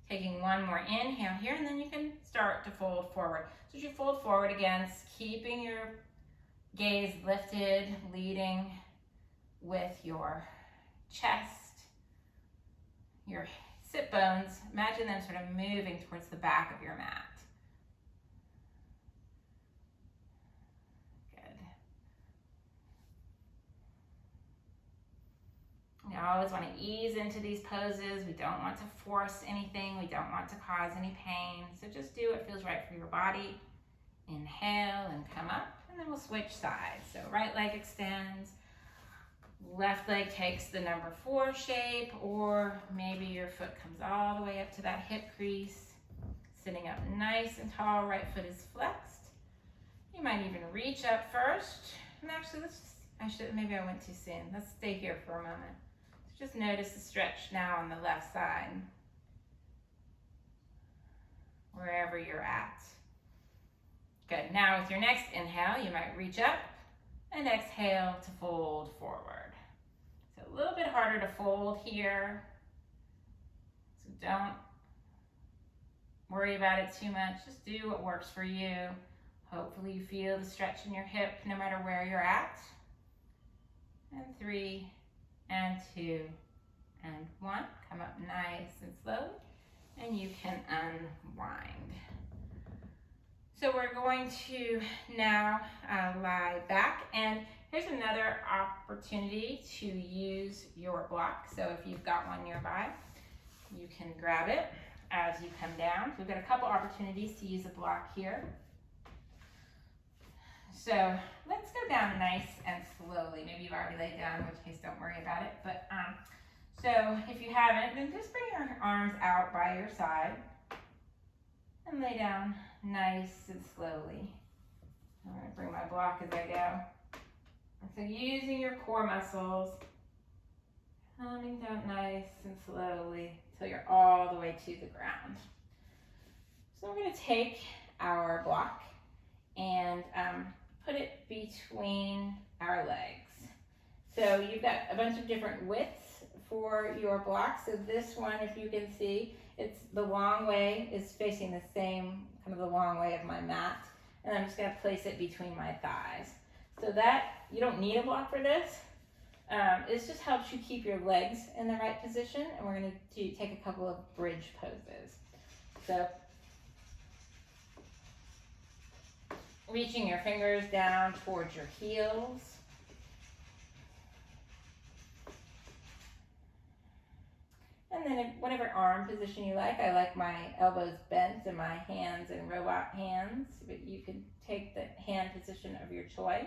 Taking one more inhale here, and then you can start to fold forward. So as you fold forward again, keeping your gaze lifted, leading with your chest, your sit bones. Imagine them sort of moving towards the back of your mat. We always want to ease into these poses. We don't want to force anything. We don't want to cause any pain. So just do what feels right for your body. Inhale and come up, and then we'll switch sides. So right leg extends, left leg takes the number 4 shape, or maybe your foot comes all the way up to that hip crease. Sitting up nice and tall, right foot is flexed. You might even reach up first. And actually, maybe I went too soon. Let's stay here for a moment. Just notice the stretch now on the left side, wherever you're at. Good. Now with your next inhale, you might reach up and exhale to fold forward. So a little bit harder to fold here. So don't worry about it too much. Just do what works for you. Hopefully you feel the stretch in your hip no matter where you're at. And 3, and 2, and 1. Come up nice and slowly, and you can unwind. So we're going to now lie back, and here's another opportunity to use your block. So if you've got one nearby, you can grab it as you come down. So we've got a couple opportunities to use a block here. So let's go down nice and slowly. Maybe you've already laid down, in which case don't worry about it. But so if you haven't, then just bring your arms out by your side and lay down nice and slowly. I'm going to bring my block as I go. And so using your core muscles, coming down nice and slowly until you're all the way to the ground. So we're going to take our block and put it between our legs. So you've got a bunch of different widths for your block. So this one, if you can see, it's the long way is facing the same, kind of the long way of my mat. And I'm just going to place it between my thighs. So that, you don't need a block for this. It just helps you keep your legs in the right position. And we're going to take a couple of bridge poses. So reaching your fingers down towards your heels. And then whatever arm position you like. I like my elbows bent and my hands in robot hands, but you can take the hand position of your choice.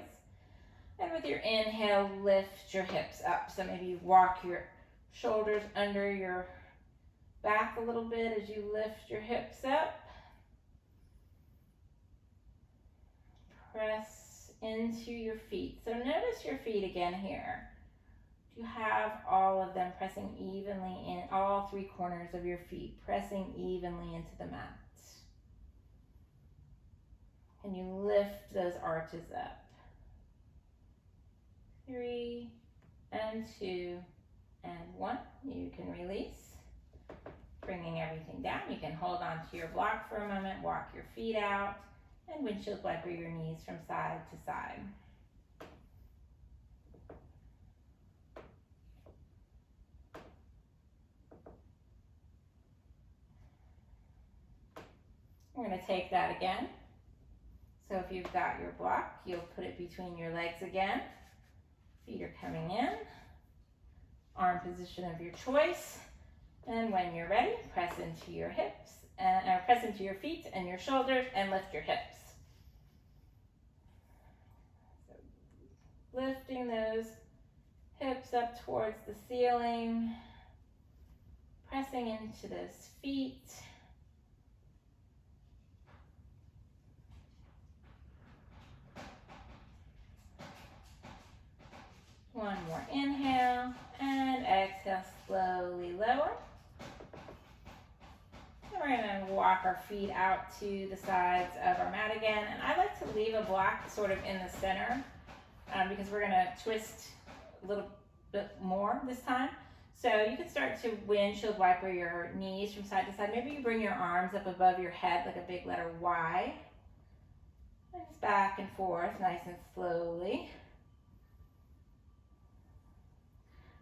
And with your inhale, lift your hips up. So maybe you walk your shoulders under your back a little bit as you lift your hips up. Press into your feet. So notice your feet again here. You have all of them pressing evenly in, all 3 corners of your feet pressing evenly into the mat. And you lift those arches up. 3, and 2, and 1. You can release, bringing everything down. You can hold on to your block for a moment, walk your feet out, and windshield wiper your knees from side to side. We're going to take that again. So if you've got your block, you'll put it between your legs again. Feet are coming in. Arm position of your choice. And when you're ready, press into your hips, or press into your feet and your shoulders and lift your hips. So lifting those hips up towards the ceiling, pressing into those feet. One more inhale and exhale, slowly lower. And we're going to walk our feet out to the sides of our mat again. And I like to leave a block sort of in the center because we're going to twist a little bit more this time. So you can start to windshield wiper your knees from side to side. Maybe you bring your arms up above your head like a big letter Y. And just back and forth, nice and slowly.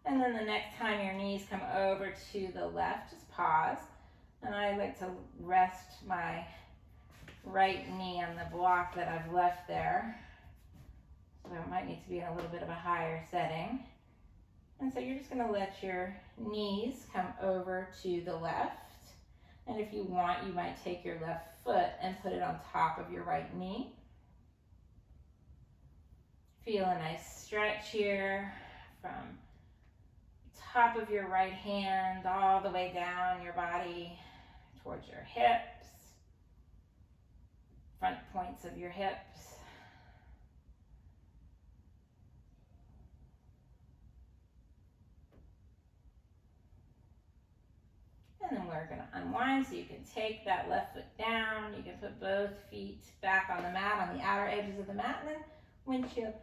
And then the next time your knees come over to the left, just pause. And I like to rest my right knee on the block that I've left there. So it might need to be in a little bit of a higher setting. And so you're just going to let your knees come over to the left. And if you want, you might take your left foot and put it on top of your right knee. Feel a nice stretch here from top of your right hand all the way down your body towards your hips, front points of your hips. And then we're going to unwind, so you can take that left foot down. You can put both feet back on the mat, on the outer edges of the mat, and then windshield,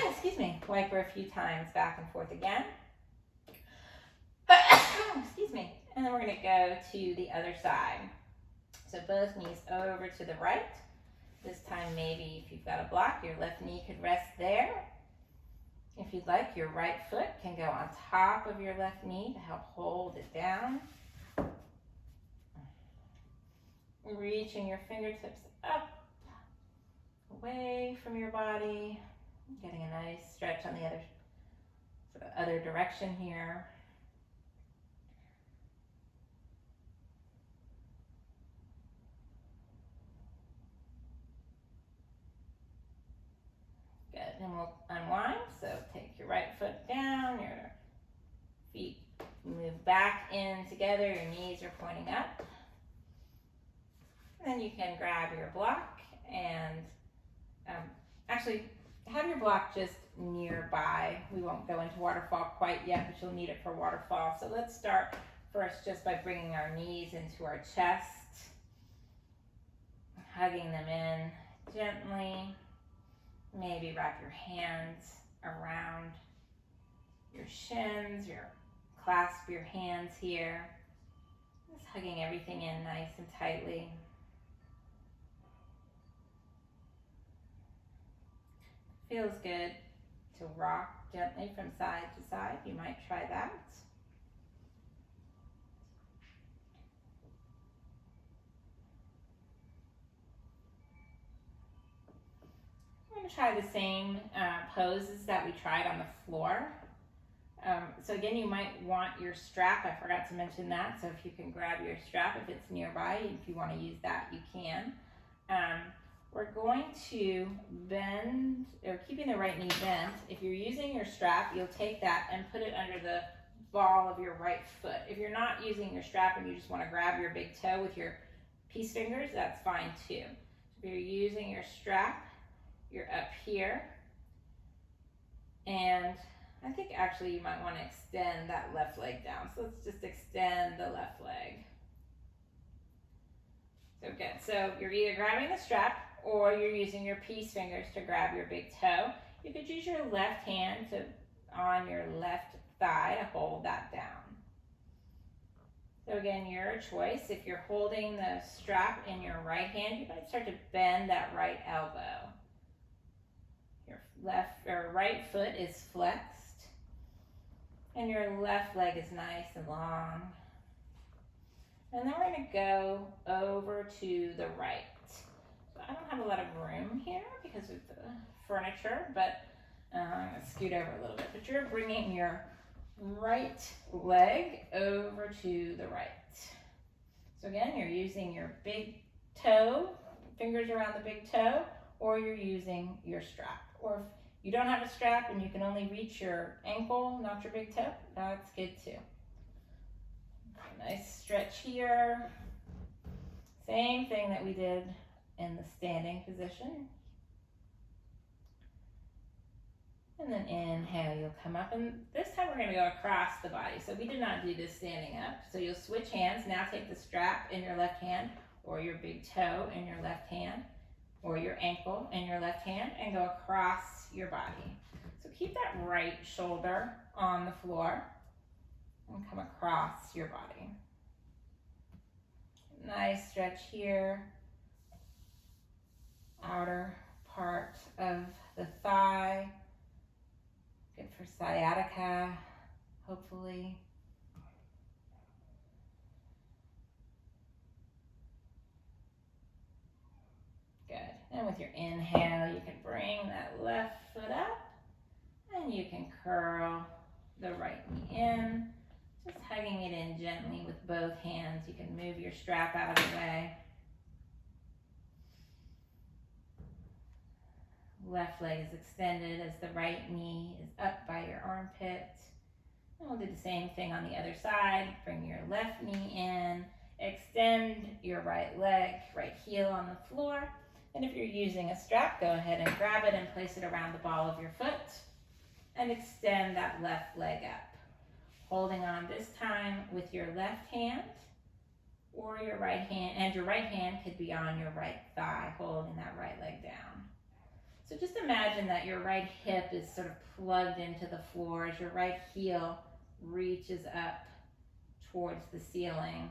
excuse me, wiper a few times back and forth again. Excuse me. And then we're going to go to the other side. So both knees over to the right. This time, maybe if you've got a block, your left knee could rest there. If you'd like, your right foot can go on top of your left knee to help hold it down. Reaching your fingertips up, away from your body. Getting a nice stretch on the other direction here. Good, and we'll unwind. So take your right foot down, your feet move back in together, your knees are pointing up. Then you can grab your block and actually have your block just nearby. We won't go into waterfall quite yet, but you'll need it for waterfall. So let's start first just by bringing our knees into our chest, hugging them in gently. Maybe wrap your hands around your shins, clasp your hands here. Just hugging everything in nice and tightly. Feels good to rock gently from side to side. You might try that. I'm going to try the same poses that we tried on the floor. So again, you might want your strap. I forgot to mention that. So if you can grab your strap if it's nearby, if you want to use that, you can. We're going to bend, or keeping the right knee bent. If you're using your strap, you'll take that and put it under the ball of your right foot. If you're not using your strap and you just want to grab your big toe with your peace fingers, that's fine too. If you're using your strap, you're up here. And I think actually you might want to extend that left leg down. So let's just extend the left leg. So good. So you're either grabbing the strap or you're using your peace fingers to grab your big toe. You could use your left hand on your left thigh to hold that down. So again, your choice. If you're holding the strap in your right hand, you might start to bend that right elbow. Your left or right foot is flexed, and your left leg is nice and long. And then we're gonna go over to the right. So I don't have a lot of room here because of the furniture, but I'm gonna scoot over a little bit. But you're bringing your right leg over to the right. So again, you're using your big toe, fingers around the big toe, or you're using your strap. Or if you don't have a strap and you can only reach your ankle, not your big toe, that's good too. Nice stretch here. Same thing that we did in the standing position. And then inhale, you'll come up, and this time we're gonna go across the body. So we did not do this standing up. So you'll switch hands. Now take the strap in your left hand, or your big toe in your left hand, or your ankle in your left hand, and go across your body. So keep that right shoulder on the floor and come across your body. Nice stretch here. Outer part of the thigh. Good for sciatica, hopefully. Good. And with your inhale, you can bring that left foot up and you can curl the right knee in, just hugging it in gently with both hands. You can move your strap out of the way. Left leg is extended as the right knee is up by your armpit. And we'll do the same thing on the other side. Bring your left knee in, extend your right leg, right heel on the floor. And if you're using a strap, go ahead and grab it and place it around the ball of your foot and extend that left leg up. Holding on this time with your left hand or your right hand, and your right hand could be on your right thigh, holding that right leg down. So just imagine that your right hip is sort of plugged into the floor as your right heel reaches up towards the ceiling.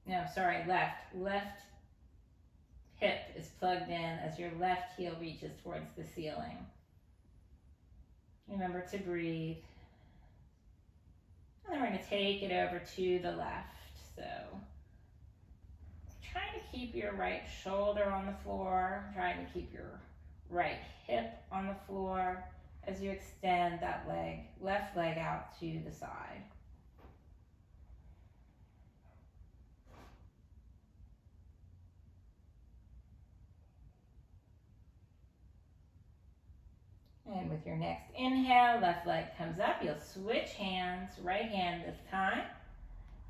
No, sorry, left. Left hip is plugged in as your left heel reaches towards the ceiling. Remember to breathe. And then we're going to take it over to the left. So trying to keep your right shoulder on the floor, trying to keep your right hip on the floor as you extend that leg, left leg out to the side. And with your next inhale, left leg comes up. You'll switch hands, right hand this time,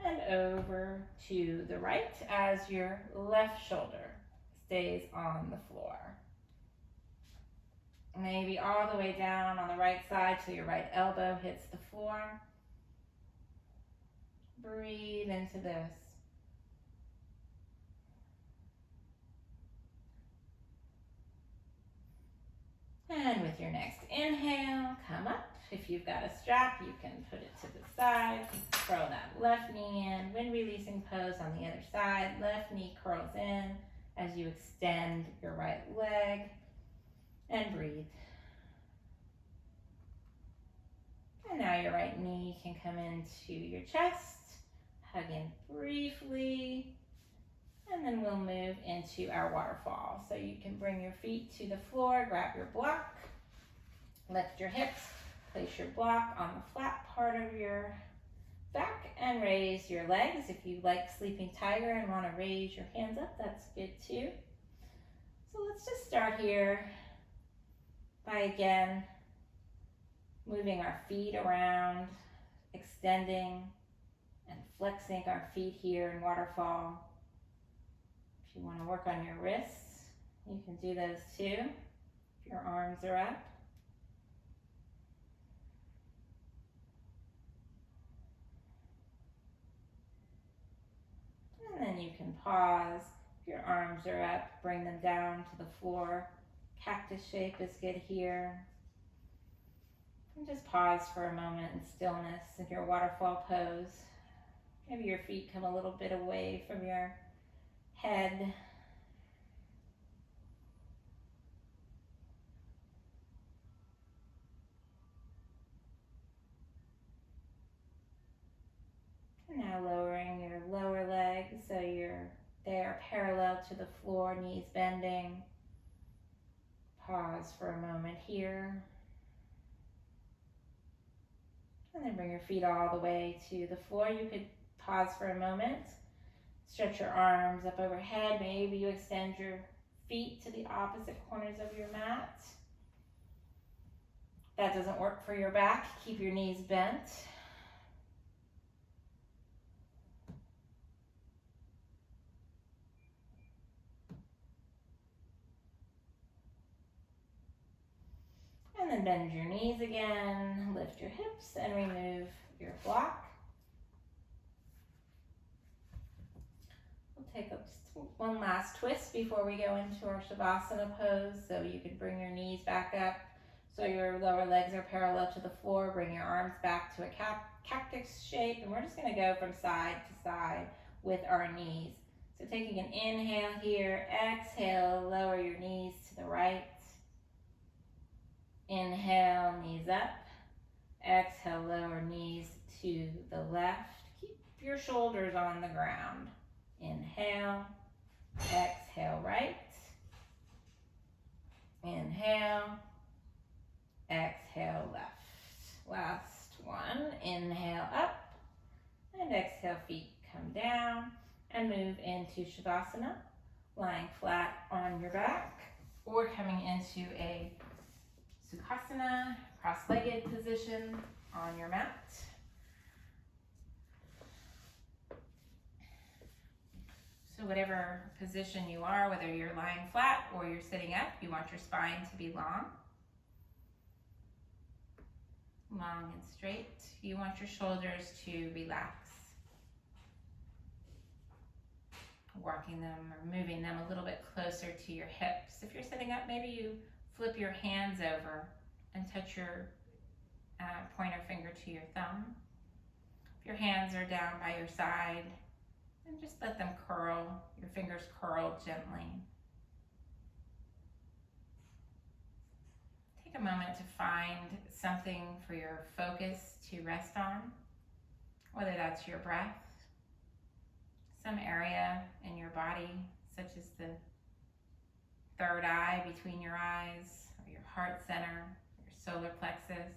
and over to the right as your left shoulder stays on the floor. Maybe all the way down on the right side till your right elbow hits the floor. Breathe into this. And with your next inhale, come up. If you've got a strap, you can put it to the side. Curl that left knee in. When releasing pose on the other side, left knee curls in as you extend your right leg and breathe. And now your right knee can come into your chest. Hug in briefly. And then we'll move into our waterfall. So you can bring your feet to the floor, grab your block, lift your hips, place your block on the flat part of your back, and raise your legs. If you like Sleeping Tiger and want to raise your hands up, that's good too. So let's just start here by again moving our feet around, extending and flexing our feet here in waterfall. If you want to work on your wrists, you can do those too, if your arms are up. And then you can pause. If your arms are up, bring them down to the floor. Cactus shape is good here. And just pause for a moment in stillness in your waterfall pose. Maybe your feet come a little bit away from your head. Now lowering your lower legs so they are parallel to the floor, knees bending. Pause for a moment here. And then bring your feet all the way to the floor. You could pause for a moment. Stretch your arms up overhead. Maybe you extend your feet to the opposite corners of your mat. If that doesn't work for your back, keep your knees bent. And then bend your knees again, lift your hips, and remove your block. We'll take just one last twist before we go into our Shavasana pose. So you can bring your knees back up so your lower legs are parallel to the floor. Bring your arms back to a cactus shape, and we're just going to go from side to side with our knees. So taking an inhale here, exhale, lower your knees to the right. Inhale, knees up. Exhale, lower knees to the left. Keep your shoulders on the ground. Inhale, exhale, right. Inhale, exhale, left. Last one, inhale up, and exhale, feet come down, and move into Shavasana, lying flat on your back, or coming into a Sukhasana, cross-legged position on your mat. So whatever position you are, whether you're lying flat or you're sitting up, you want your spine to be long and straight. You want your shoulders to relax. Walking them or moving them a little bit closer to your hips. If you're sitting up, maybe you flip your hands over and touch your pointer finger to your thumb. If your hands are down by your side, and just let them curl, your fingers curl gently. Take a moment to find something for your focus to rest on, whether that's your breath, some area in your body, such as the third eye between your eyes, or your heart center, your solar plexus.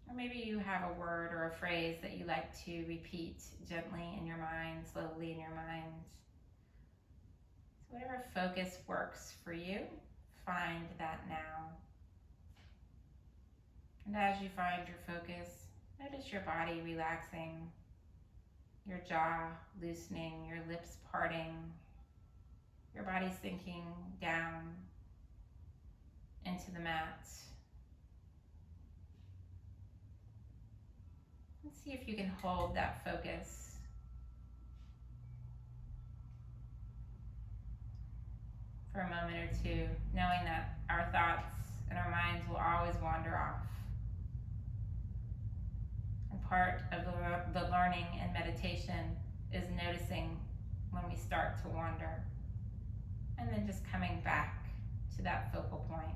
Or maybe you have a word or a phrase that you like to repeat gently in your mind, slowly in your mind. So whatever focus works for you, find that now. And as you find your focus, notice your body relaxing, your jaw loosening, your lips parting, your body sinking down into the mat. And see if you can hold that focus. For a moment or two, knowing that our thoughts and our minds will always wander off. And part of the learning and meditation is noticing when we start to wander, and then just coming back to that focal point.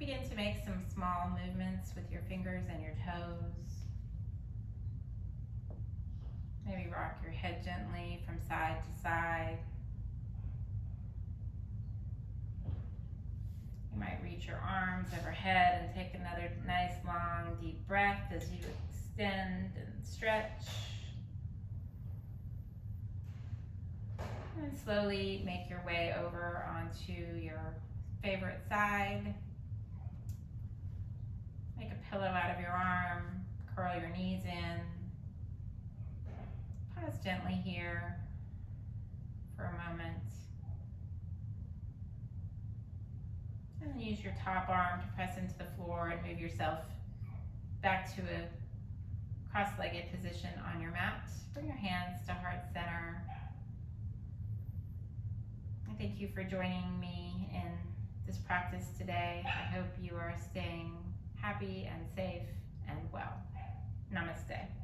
begin to make some small movements with your fingers and your toes. Maybe rock your head gently from side to side. You might reach your arms overhead and take another nice long deep breath as you extend and stretch. And slowly make your way over onto your favorite side. Make a pillow out of your arm, curl your knees in. Pause gently here for a moment. And then use your top arm to press into the floor and move yourself back to a cross-legged position on your mat. Bring your hands to heart center. I thank you for joining me in this practice today. I hope you are staying happy and safe and well. Namaste.